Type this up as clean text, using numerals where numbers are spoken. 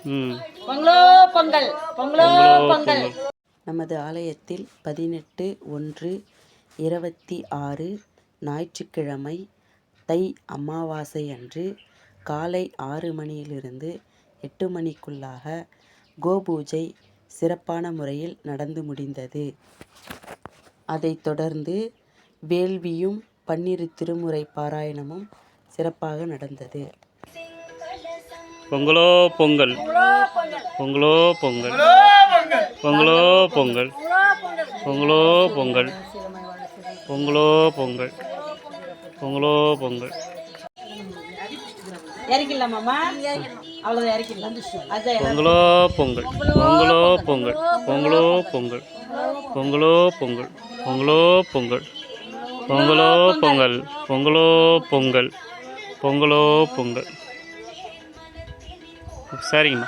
பொங்கலோ பொங்கல், பொங்கலோ பொங்கல். நமது ஆலயத்தில் 18/1/26 ஞாயிற்றுக்கிழமை தை அமாவாசை அன்று காலை 6 மணியிலிருந்து 8 மணிக்குள்ளாக கோபூஜை சிறப்பான முறையில் நடந்து முடிந்தது. அதைத் தொடர்ந்து வேள்வியும் 12 திருமுறை பாராயணமும் சிறப்பாக நடந்தது. பொங்கலோ பொங்கல், பொங்கலோ பொங்கல், பொங்கலோ பொங்கல், பொங்கலோ பொங்கல், பொங்கலோ பொங்கல், பொங்கலோ பொங்கல். இறக்கிடலாமாம்மா? அவ்வளோதான் இறக்கிடலாம். பொங்கலோ பொங்கல், பொங்கலோ பொங்கல், பொங்கலோ பொங்கல், பொங்கலோ பொங்கல், பொங்கலோ பொங்கல், பொங்கலோ பொங்கல், பொங்கலோ பொங்கல், பொங்கலோ பொங்கல். சரிங்கம்மா.